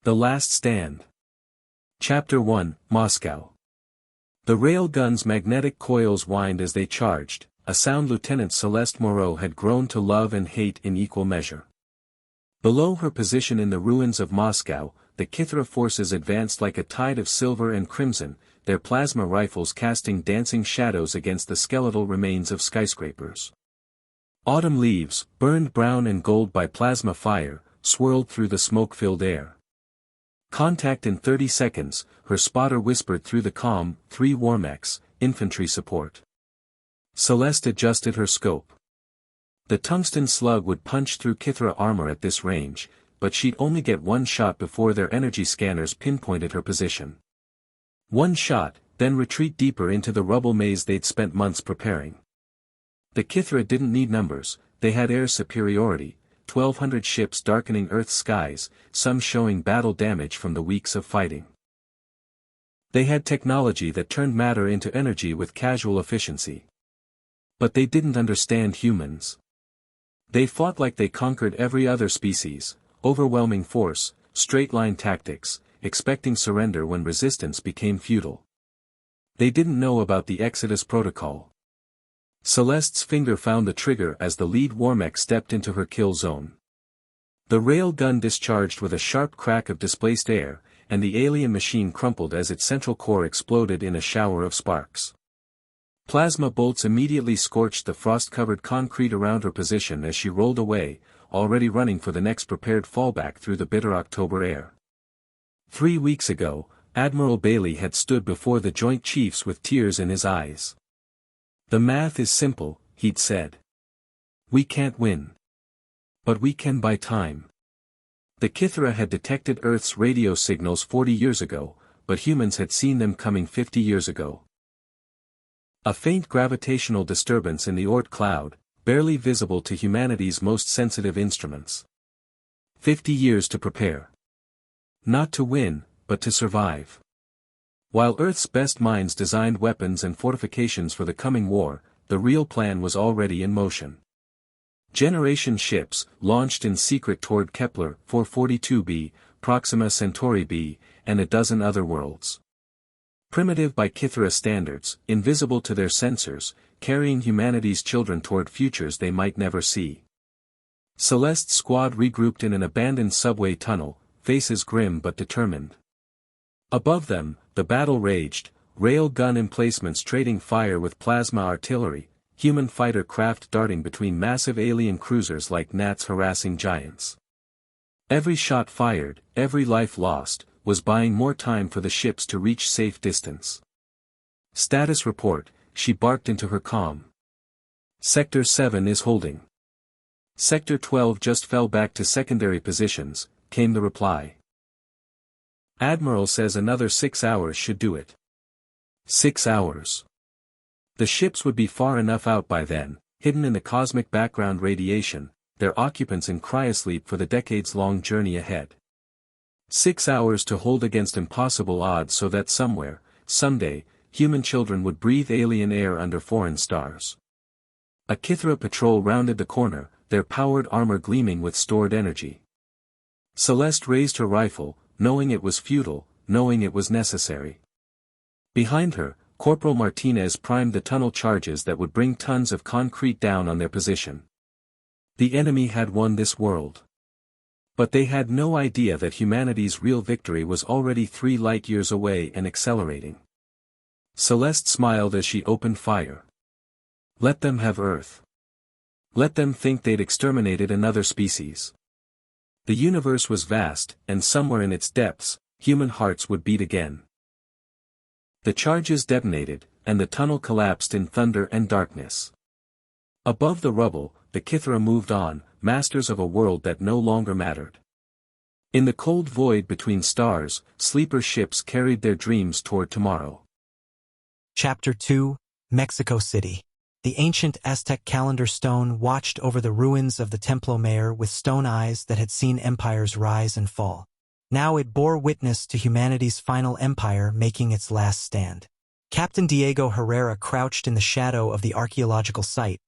The Last Stand. Chapter 1, Moscow. The railgun's magnetic coils whined as they charged, a sound Lieutenant Celeste Moreau had grown to love and hate in equal measure. Below her position in the ruins of Moscow, the Kithra forces advanced like a tide of silver and crimson, their plasma rifles casting dancing shadows against the skeletal remains of skyscrapers. Autumn leaves, burned brown and gold by plasma fire, swirled through the smoke-filled air. "Contact in 30 seconds, her spotter whispered through the calm, 3 Warmechs, infantry support. Celeste adjusted her scope. The tungsten slug would punch through Kithra armor at this range, but she'd only get one shot before their energy scanners pinpointed her position. One shot, then retreat deeper into the rubble maze they'd spent months preparing. The Kithra didn't need numbers, they had air superiority, 1,200 ships darkening Earth's skies, some showing battle damage from the weeks of fighting. They had technology that turned matter into energy with casual efficiency. But they didn't understand humans. They fought like they conquered every other species, overwhelming force, straight-line tactics, expecting surrender when resistance became futile. They didn't know about the Exodus Protocol. Celeste's finger found the trigger as the lead Warmech stepped into her kill zone. The rail gun discharged with a sharp crack of displaced air, and the alien machine crumpled as its central core exploded in a shower of sparks. Plasma bolts immediately scorched the frost-covered concrete around her position as she rolled away, already running for the next prepared fallback through the bitter October air. 3 weeks ago, Admiral Bailey had stood before the Joint Chiefs with tears in his eyes. "The math is simple," he'd said. "We can't win. But we can buy time." The Kithra had detected Earth's radio signals 40 years ago, but humans had seen them coming 50 years ago. A faint gravitational disturbance in the Oort cloud, barely visible to humanity's most sensitive instruments. 50 years to prepare. Not to win, but to survive. While Earth's best minds designed weapons and fortifications for the coming war, the real plan was already in motion. Generation ships, launched in secret toward Kepler 442b, Proxima Centauri b, and a dozen other worlds. Primitive by Kithra standards, invisible to their sensors, carrying humanity's children toward futures they might never see. Celeste's squad regrouped in an abandoned subway tunnel, faces grim but determined. Above them, the battle raged, rail gun emplacements trading fire with plasma artillery, human fighter craft darting between massive alien cruisers like gnats harassing giants. Every shot fired, every life lost, was buying more time for the ships to reach safe distance. "Status report," she barked into her comm. "Sector 7 is holding." "Sector 12 just fell back to secondary positions," came the reply. "Admiral says another 6 hours should do it." 6 hours. The ships would be far enough out by then, hidden in the cosmic background radiation, their occupants in cryosleep for the decades-long journey ahead. 6 hours to hold against impossible odds so that somewhere, someday, human children would breathe alien air under foreign stars. A Kithra patrol rounded the corner, their powered armor gleaming with stored energy. Celeste raised her rifle, knowing it was futile, knowing it was necessary. Behind her, Corporal Martinez primed the tunnel charges that would bring tons of concrete down on their position. The enemy had won this world. But they had no idea that humanity's real victory was already 3 light-years away and accelerating. Celeste smiled as she opened fire. Let them have Earth. Let them think they'd exterminated another species. The universe was vast, and somewhere in its depths, human hearts would beat again. The charges detonated, and the tunnel collapsed in thunder and darkness. Above the rubble, the Kithra moved on, masters of a world that no longer mattered. In the cold void between stars, sleeper ships carried their dreams toward tomorrow. Chapter 2, Mexico City. The ancient Aztec calendar stone watched over the ruins of the Templo Mayor with stone eyes that had seen empires rise and fall. Now it bore witness to humanity's final empire making its last stand. Captain Diego Herrera crouched in the shadow of the archaeological site,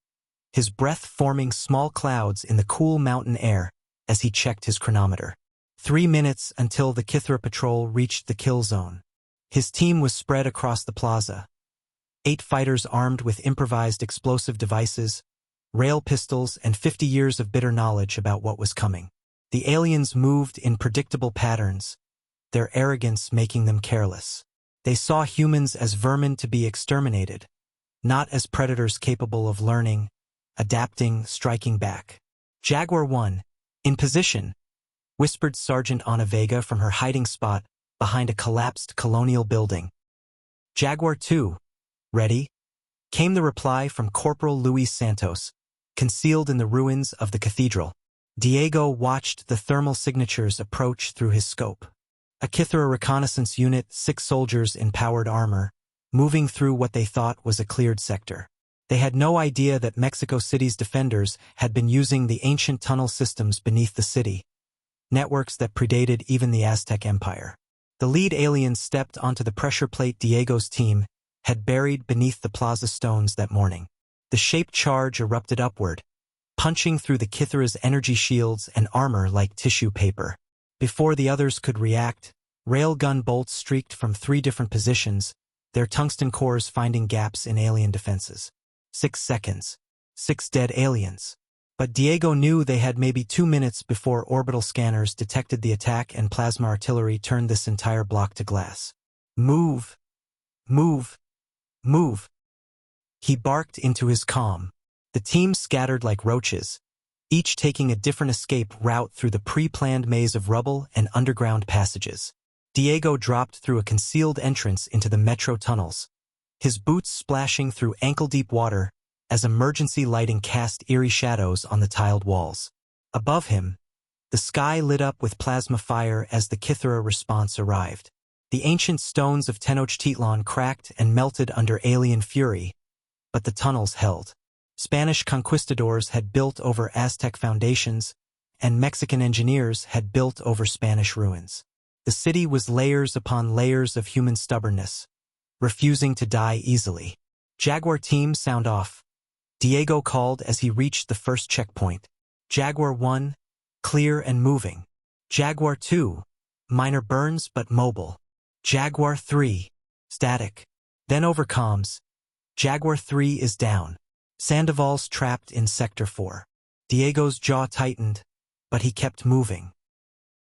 his breath forming small clouds in the cool mountain air as he checked his chronometer. 3 minutes until the Kithra patrol reached the kill zone. His team was spread across the plaza. 8 fighters armed with improvised explosive devices, rail pistols, and 50 years of bitter knowledge about what was coming. The aliens moved in predictable patterns, their arrogance making them careless. They saw humans as vermin to be exterminated, not as predators capable of learning, adapting, striking back. Jaguar 1, in position, whispered Sergeant Ana Vega from her hiding spot behind a collapsed colonial building. Jaguar 2, ready? Came the reply from Corporal Luis Santos, concealed in the ruins of the cathedral. Diego watched the thermal signatures approach through his scope. A Kithra reconnaissance unit, 6 soldiers in powered armor, moving through what they thought was a cleared sector. They had no idea that Mexico City's defenders had been using the ancient tunnel systems beneath the city, networks that predated even the Aztec Empire. The lead alien stepped onto the pressure plate Diego's team had buried beneath the plaza stones that morning. The shaped charge erupted upward, punching through the Kithra's energy shields and armor like tissue paper. Before the others could react, railgun bolts streaked from 3 different positions, their tungsten cores finding gaps in alien defenses. 6 seconds. 6 dead aliens. But Diego knew they had maybe 2 minutes before orbital scanners detected the attack and plasma artillery turned this entire block to glass. Move! Move! Move! He barked into his calm. The team scattered like roaches, each taking a different escape route through the pre-planned maze of rubble and underground passages. Diego dropped through a concealed entrance into the metro tunnels, his boots splashing through ankle-deep water as emergency lighting cast eerie shadows on the tiled walls. Above him, the sky lit up with plasma fire as the Kithra response arrived. The ancient stones of Tenochtitlan cracked and melted under alien fury, but the tunnels held. Spanish conquistadors had built over Aztec foundations, and Mexican engineers had built over Spanish ruins. The city was layers upon layers of human stubbornness, refusing to die easily. Jaguar team, sound off, Diego called as he reached the first checkpoint. Jaguar 1, clear and moving. Jaguar 2, minor burns but mobile. Jaguar 3, static. Then over comms, Jaguar 3 is down. Sandoval's trapped in Sector 4. Diego's jaw tightened, but he kept moving.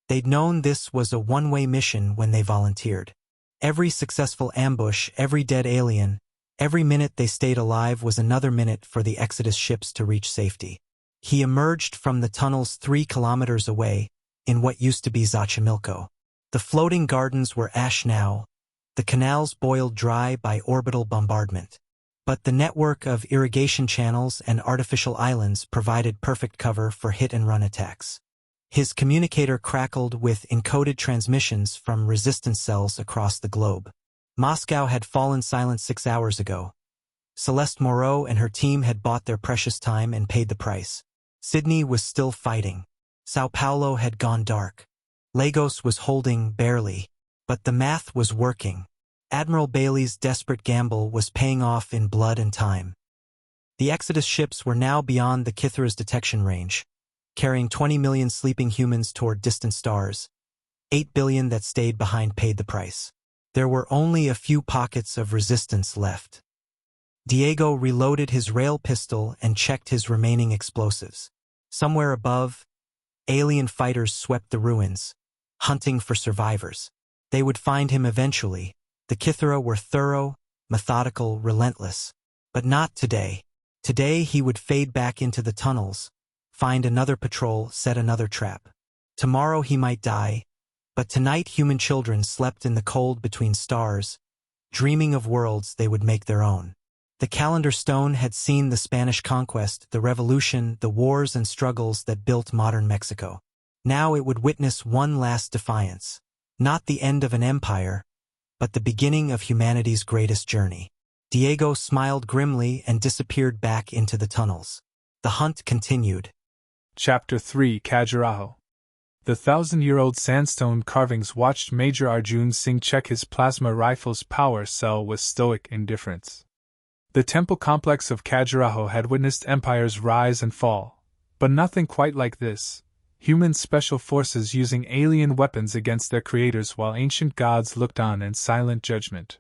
They'd known this was a one-way mission when they volunteered. Every successful ambush, every dead alien, every minute they stayed alive was another minute for the Exodus ships to reach safety. He emerged from the tunnels 3 kilometers away, in what used to be Xochimilco. The floating gardens were ash now, the canals boiled dry by orbital bombardment. But the network of irrigation channels and artificial islands provided perfect cover for hit-and-run attacks. His communicator crackled with encoded transmissions from resistance cells across the globe. Moscow had fallen silent 6 hours ago. Celeste Moreau and her team had bought their precious time and paid the price. Sydney was still fighting. Sao Paulo had gone dark. Lagos was holding barely. But the math was working. Admiral Bailey's desperate gamble was paying off in blood and time. The Exodus ships were now beyond the Kithra's detection range, carrying 20 million sleeping humans toward distant stars. 8 billion that stayed behind paid the price. There were only a few pockets of resistance left. Diego reloaded his rail pistol and checked his remaining explosives. Somewhere above, alien fighters swept the ruins, hunting for survivors. They would find him eventually. The Kithra were thorough, methodical, relentless. But not today. Today he would fade back into the tunnels, find another patrol, set another trap. Tomorrow he might die, but tonight human children slept in the cold between stars, dreaming of worlds they would make their own. The calendar stone had seen the Spanish conquest, the revolution, the wars and struggles that built modern Mexico. Now it would witness one last defiance. Not the end of an empire, but the beginning of humanity's greatest journey. Diego smiled grimly and disappeared back into the tunnels. The hunt continued. Chapter 3, Khajuraho. The 1,000-year-old sandstone carvings watched Major Arjun Singh check his plasma rifle's power cell with stoic indifference. The temple complex of Khajuraho had witnessed empires rise and fall, but nothing quite like this. human special forces using alien weapons against their creators while ancient gods looked on in silent judgment.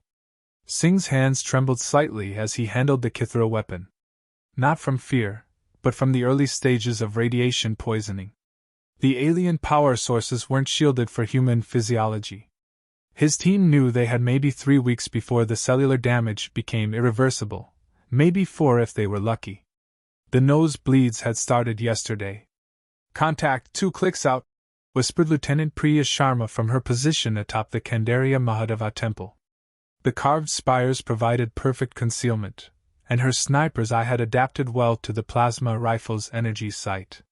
Singh's hands trembled slightly as he handled the Kithra weapon. Not from fear, but from the early stages of radiation poisoning. The alien power sources weren't shielded for human physiology. His team knew they had maybe 3 weeks before the cellular damage became irreversible, maybe 4 if they were lucky. The nosebleeds had started yesterday. "Contact 2 clicks out," whispered Lieutenant Priya Sharma from her position atop the Kandarya Mahadeva temple. The carved spires provided perfect concealment, and her sniper's eye had adapted well to the plasma rifle's energy sight.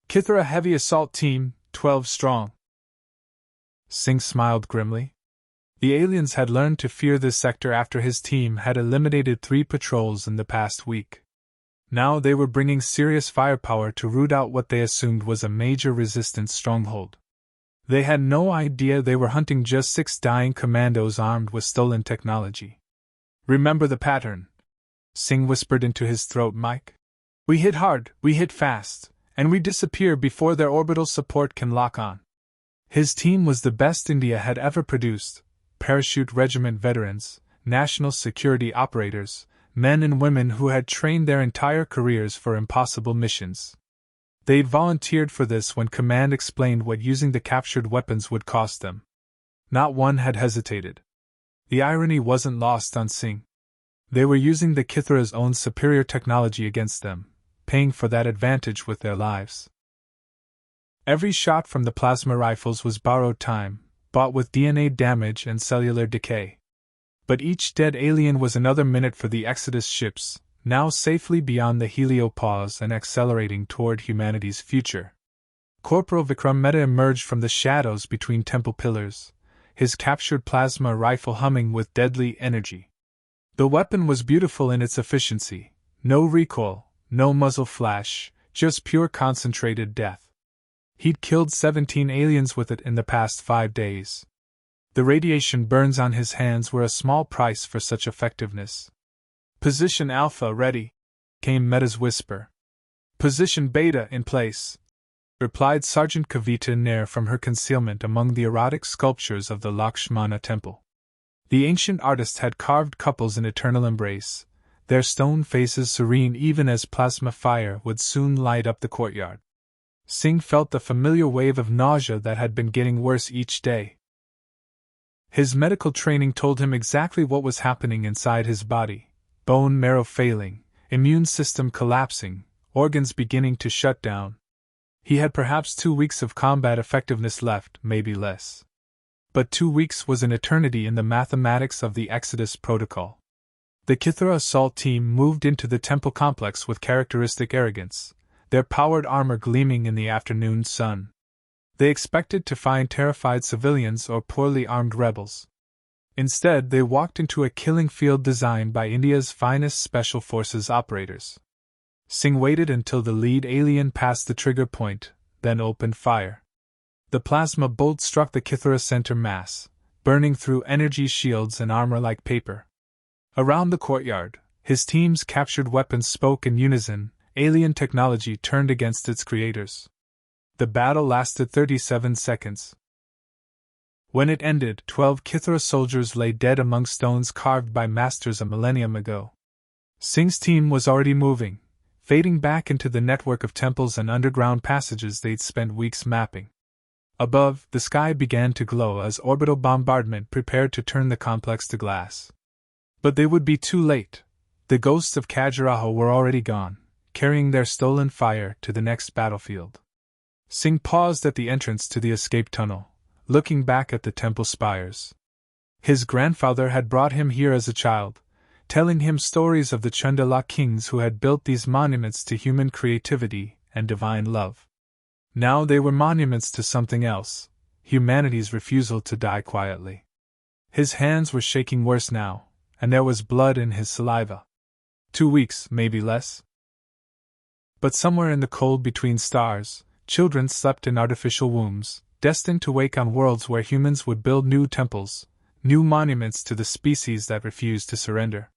"Kithra Heavy Assault Team, 12 strong." Singh smiled grimly. The aliens had learned to fear this sector after his team had eliminated 3 patrols in the past week. Now they were bringing serious firepower to root out what they assumed was a major resistance stronghold. They had no idea they were hunting just 6 dying commandos armed with stolen technology. "Remember the pattern," Singh whispered into his throat mic. "We hit hard, we hit fast, and we disappear before their orbital support can lock on." His team was the best India had ever produced: parachute regiment veterans, national security operators, men and women who had trained their entire careers for impossible missions. They'd volunteered for this when command explained what using the captured weapons would cost them. Not one had hesitated. The irony wasn't lost on Singh. They were using the Kithra's own superior technology against them, paying for that advantage with their lives. Every shot from the plasma rifles was borrowed time, bought with DNA damage and cellular decay. But each dead alien was another minute for the Exodus ships, now safely beyond the heliopause and accelerating toward humanity's future. Corporal Vikram Mehta emerged from the shadows between temple pillars, his captured plasma rifle humming with deadly energy. The weapon was beautiful in its efficiency: no recoil, no muzzle flash, just pure concentrated death. He'd killed 17 aliens with it in the past 5 days. The radiation burns on his hands were a small price for such effectiveness. "Position Alpha ready," came Mehta's whisper. "Position Beta in place," replied Sergeant Kavita Nair from her concealment among the erotic sculptures of the Lakshmana temple. The ancient artist had carved couples in eternal embrace, their stone faces serene even as plasma fire would soon light up the courtyard. Singh felt the familiar wave of nausea that had been getting worse each day. His medical training told him exactly what was happening inside his body: bone marrow failing, immune system collapsing, organs beginning to shut down. He had perhaps 2 weeks of combat effectiveness left, maybe less. But 2 weeks was an eternity in the mathematics of the Exodus protocol. The Kithra assault team moved into the temple complex with characteristic arrogance, their powered armor gleaming in the afternoon sun. They expected to find terrified civilians or poorly armed rebels. Instead, they walked into a killing field designed by India's finest special forces operators. Singh waited until the lead alien passed the trigger point, then opened fire. The plasma bolt struck the Kithra center mass, burning through energy shields and armor like paper. Around the courtyard, his team's captured weapons spoke in unison: alien technology turned against its creators. The battle lasted 37 seconds. When it ended, 12 Kithra soldiers lay dead among stones carved by masters a millennium ago. Singh's team was already moving, fading back into the network of temples and underground passages they'd spent weeks mapping. Above, the sky began to glow as orbital bombardment prepared to turn the complex to glass. But they would be too late. The ghosts of Khajuraho were already gone, carrying their stolen fire to the next battlefield. Singh paused at the entrance to the escape tunnel, looking back at the temple spires. His grandfather had brought him here as a child, telling him stories of the Chandala kings who had built these monuments to human creativity and divine love. Now they were monuments to something else: humanity's refusal to die quietly. His hands were shaking worse now, and there was blood in his saliva. 2 weeks, maybe less. But somewhere in the cold between stars, children slept in artificial wombs, destined to wake on worlds where humans would build new temples, new monuments to the species that refused to surrender.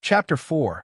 Chapter 4: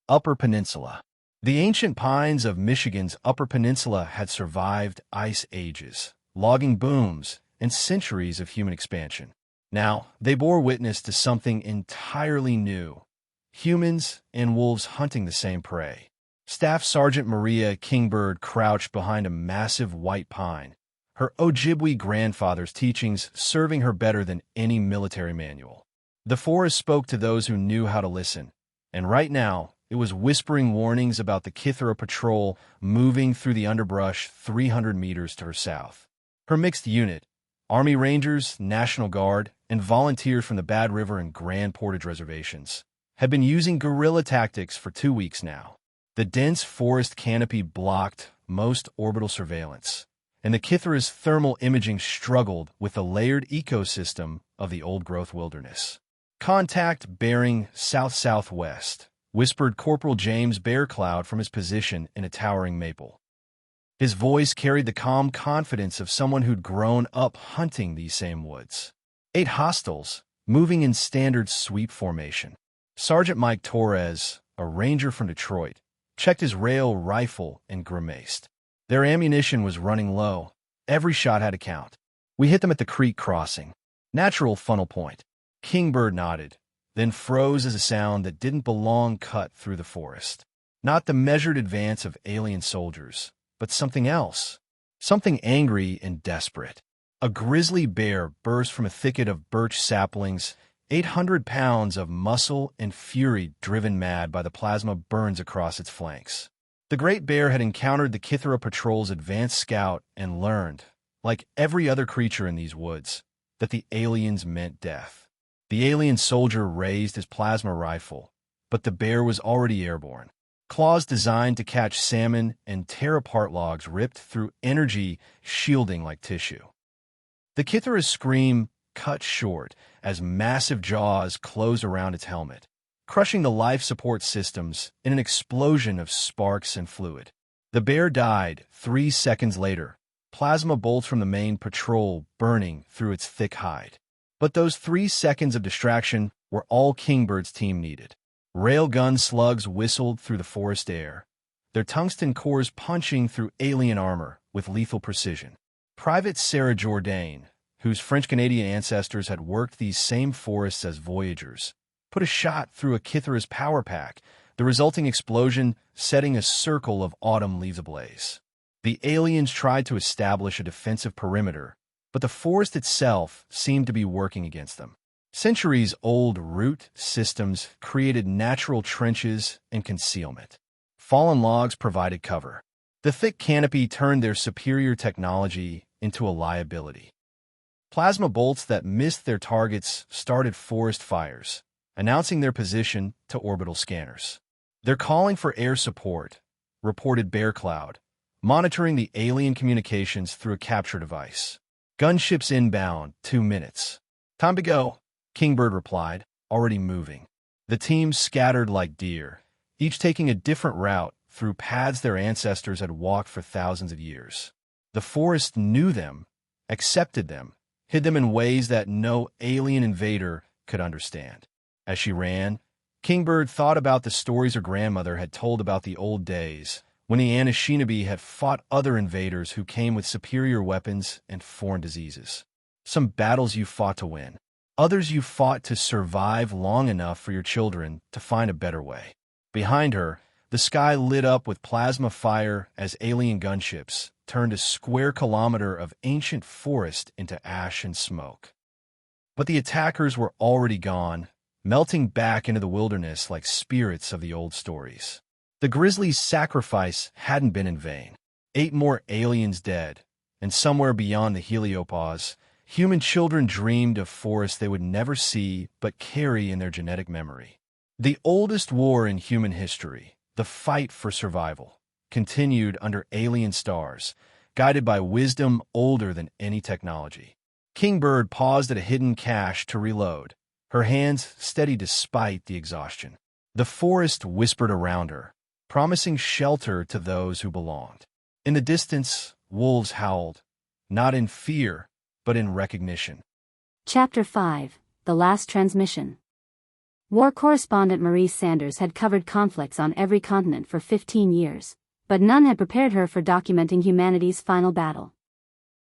Upper Peninsula. The ancient pines of Michigan's Upper Peninsula had survived ice ages, logging booms, and centuries of human expansion. Now, they bore witness to something entirely new: humans and wolves hunting the same prey. Staff Sergeant Maria Kingbird crouched behind a massive white pine, her Ojibwe grandfather's teachings serving her better than any military manual. The forest spoke to those who knew how to listen, and right now, it was whispering warnings about the Kithera patrol moving through the underbrush 300 meters to her south. Her mixed unit, Army Rangers, National Guard, and volunteers from the Bad River and Grand Portage reservations, had been using guerrilla tactics for 2 weeks now. The dense forest canopy blocked most orbital surveillance, and the Kithera's thermal imaging struggled with the layered ecosystem of the old-growth wilderness. "Contact bearing south-southwest," whispered Corporal James Bear Cloud from his position in a towering maple. His voice carried the calm confidence of someone who'd grown up hunting these same woods. 8 hostiles, moving in standard sweep formation. Sergeant Mike Torres, a ranger from Detroit, checked his rail rifle and grimaced. Their ammunition was running low. Every shot had to count. "We hit them at the creek crossing. Natural funnel point." Kingbird nodded, then froze as a sound that didn't belong cut through the forest. Not the measured advance of alien soldiers, but something else. Something angry and desperate. A grizzly bear burst from a thicket of birch saplings, 800 pounds of muscle and fury driven mad by the plasma burns across its flanks. The great bear had encountered the Kithera Patrol's advanced scout and learned, like every other creature in these woods, that the aliens meant death. The alien soldier raised his plasma rifle, but the bear was already airborne. Claws designed to catch salmon and tear apart logs ripped through energy shielding like tissue. The Kithera's scream cut short as massive jaws closed around its helmet, crushing the life support systems in an explosion of sparks and fluid. The bear died 3 seconds later, plasma bolts from the main patrol burning through its thick hide. But those 3 seconds of distraction were all Kingbird's team needed. Railgun slugs whistled through the forest air, their tungsten cores punching through alien armor with lethal precision. Private Sarah Jourdain, whose French-Canadian ancestors had worked these same forests as voyagers, put a shot through a Kithera's power pack, the resulting explosion setting a circle of autumn leaves ablaze. The aliens tried to establish a defensive perimeter, but the forest itself seemed to be working against them. Centuries-old root systems created natural trenches and concealment. Fallen logs provided cover. The thick canopy turned their superior technology into a liability. Plasma bolts that missed their targets started forest fires, announcing their position to orbital scanners. "They're calling for air support," reported Bear Cloud, monitoring the alien communications through a capture device. "Gunships inbound, 2 minutes. Time to go," Kingbird replied, already moving. The team scattered like deer, each taking a different route through paths their ancestors had walked for thousands of years. The forest knew them, accepted them, hid them in ways that no alien invader could understand. As she ran, Kingbird thought about the stories her grandmother had told about the old days, when the Anishinaabe had fought other invaders who came with superior weapons and foreign diseases. Some battles you fought to win. Others you fought to survive long enough for your children to find a better way. Behind her, the sky lit up with plasma fire as alien gunships turned a square kilometer of ancient forest into ash and smoke. But the attackers were already gone, melting back into the wilderness like spirits of the old stories. The grizzly's sacrifice hadn't been in vain. 8 more aliens dead, and somewhere beyond the heliopause, human children dreamed of forests they would never see but carry in their genetic memory. The oldest war in human history, the fight for survival, continued under alien stars, guided by wisdom older than any technology. Kingbird paused at a hidden cache to reload, her hands steady despite the exhaustion. The forest whispered around her, promising shelter to those who belonged. In the distance, wolves howled, not in fear, but in recognition. Chapter 5, The Last Transmission. War correspondent Marie Sanders had covered conflicts on every continent for 15 years, but none had prepared her for documenting humanity's final battle.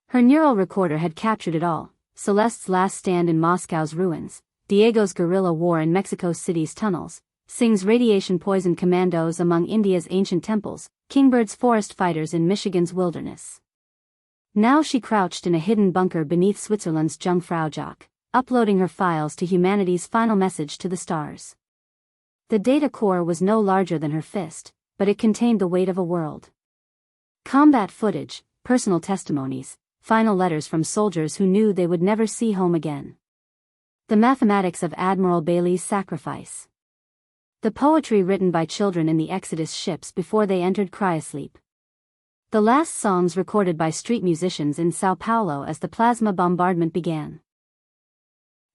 Her neural recorder had captured it all: Celeste's last stand in Moscow's ruins, Diego's guerrilla war in Mexico City's tunnels, Singh's radiation-poisoned commandos among India's ancient temples, Kingbird's forest fighters in Michigan's wilderness. Now she crouched in a hidden bunker beneath Switzerland's Jungfraujoch, uploading her files to humanity's final message to the stars. The data core was no larger than her fist, but it contained the weight of a world. Combat footage, personal testimonies, final letters from soldiers who knew they would never see home again. The mathematics of Admiral Bailey's sacrifice. The poetry written by children in the Exodus ships before they entered cryosleep. The last songs recorded by street musicians in Sao Paulo as the plasma bombardment began.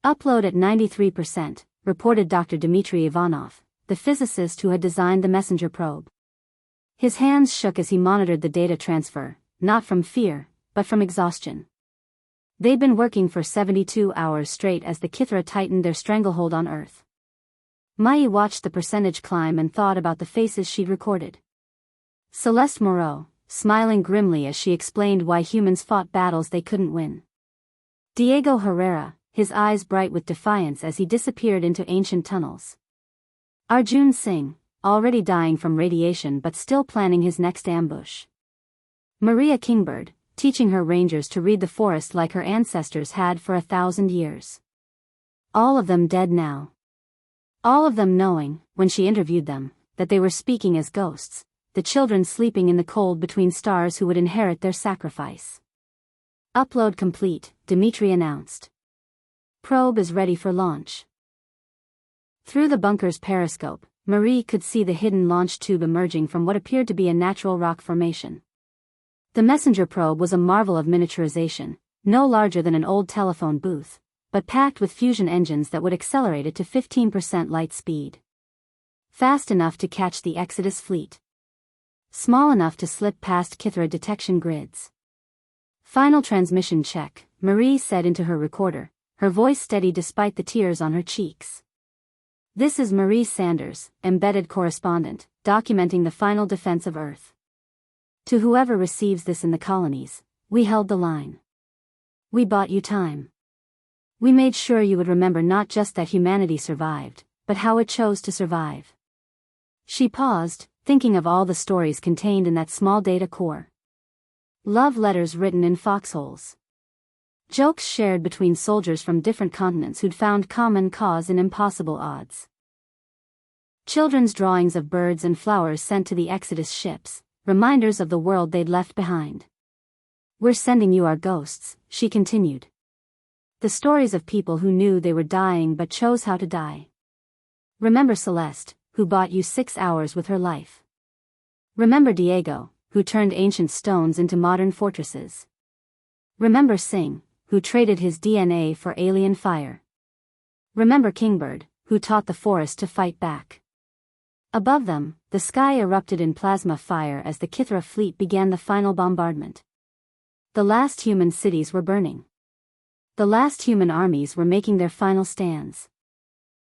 Upload at 93%, reported Dr. Dmitry Ivanov, the physicist who had designed the messenger probe. His hands shook as he monitored the data transfer, not from fear, but from exhaustion. They'd been working for 72 hours straight as the Kithra tightened their stranglehold on Earth. Mai watched the percentage climb and thought about the faces she'd recorded. Celeste Moreau, smiling grimly as she explained why humans fought battles they couldn't win. Diego Herrera, his eyes bright with defiance as he disappeared into ancient tunnels. Arjun Singh, already dying from radiation but still planning his next ambush. Maria Kingbird, teaching her rangers to read the forest like her ancestors had for 1,000 years. All of them dead now. All of them knowing, when she interviewed them, that they were speaking as ghosts, the children sleeping in the cold between stars who would inherit their sacrifice. Upload complete, Dmitry announced. Probe is ready for launch. Through the bunker's periscope, Marie could see the hidden launch tube emerging from what appeared to be a natural rock formation. The messenger probe was a marvel of miniaturization, no larger than an old telephone booth, but packed with fusion engines that would accelerate it to 15% light speed. Fast enough to catch the Exodus fleet. Small enough to slip past Kithra detection grids. Final transmission check, Marie said into her recorder, her voice steady despite the tears on her cheeks. This is Marie Sanders, embedded correspondent, documenting the final defense of Earth. To whoever receives this in the colonies, we held the line. We bought you time. We made sure you would remember not just that humanity survived, but how it chose to survive. She paused, thinking of all the stories contained in that small data core. Love letters written in foxholes. Jokes shared between soldiers from different continents who'd found common cause in impossible odds. Children's drawings of birds and flowers sent to the Exodus ships, reminders of the world they'd left behind. We're sending you our ghosts, she continued. The stories of people who knew they were dying but chose how to die. Remember Celeste, who bought you 6 hours with her life. Remember Diego, who turned ancient stones into modern fortresses. Remember Singh, who traded his DNA for alien fire. Remember Kingbird, who taught the forest to fight back. Above them, the sky erupted in plasma fire as the Kithra fleet began the final bombardment. The last human cities were burning. The last human armies were making their final stands.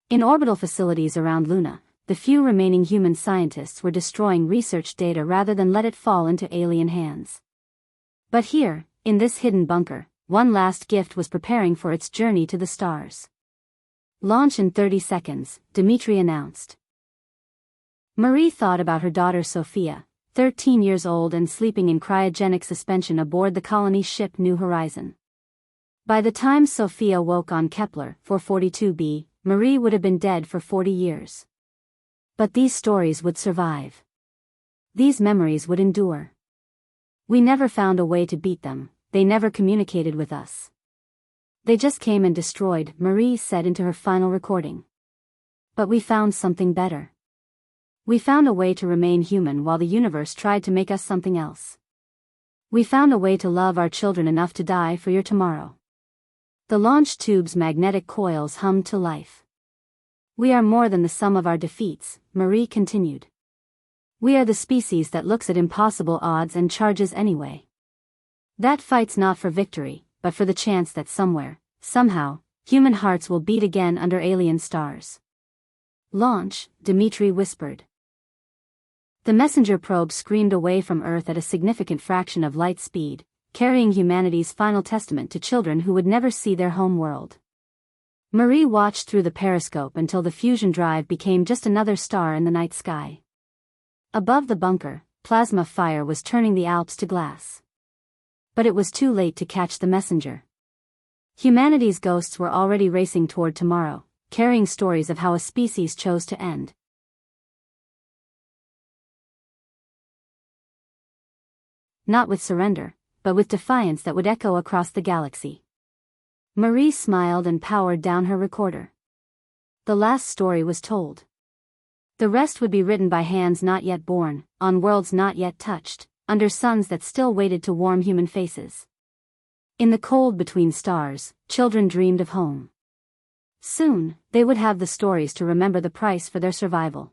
In orbital facilities around Luna, the few remaining human scientists were destroying research data rather than let it fall into alien hands. But here, in this hidden bunker, one last gift was preparing for its journey to the stars. Launch in 30 seconds, Dmitry announced. Marie thought about her daughter Sophia, 13 years old and sleeping in cryogenic suspension aboard the colony ship New Horizon. By the time Sophia woke on Kepler 442b, Marie would have been dead for 40 years. But these stories would survive. These memories would endure. We never found a way to beat them, they never communicated with us. They just came and destroyed, Marie said into her final recording. But we found something better. We found a way to remain human while the universe tried to make us something else. We found a way to love our children enough to die for your tomorrow. The launch tube's magnetic coils hummed to life. We are more than the sum of our defeats, Marie continued. We are the species that looks at impossible odds and charges anyway. That fights not for victory, but for the chance that somewhere, somehow, human hearts will beat again under alien stars. Launch, Dmitri whispered. The messenger probe screamed away from Earth at a significant fraction of light speed, carrying humanity's final testament to children who would never see their home world. Marie watched through the periscope until the fusion drive became just another star in the night sky. Above the bunker, plasma fire was turning the Alps to glass. But it was too late to catch the messenger. Humanity's ghosts were already racing toward tomorrow, carrying stories of how a species chose to end. Not with surrender, but with defiance that would echo across the galaxy. Marie smiled and powered down her recorder. The last story was told. The rest would be written by hands not yet born, on worlds not yet touched, under suns that still waited to warm human faces. In the cold between stars, children dreamed of home. Soon, they would have the stories to remember the price for their survival.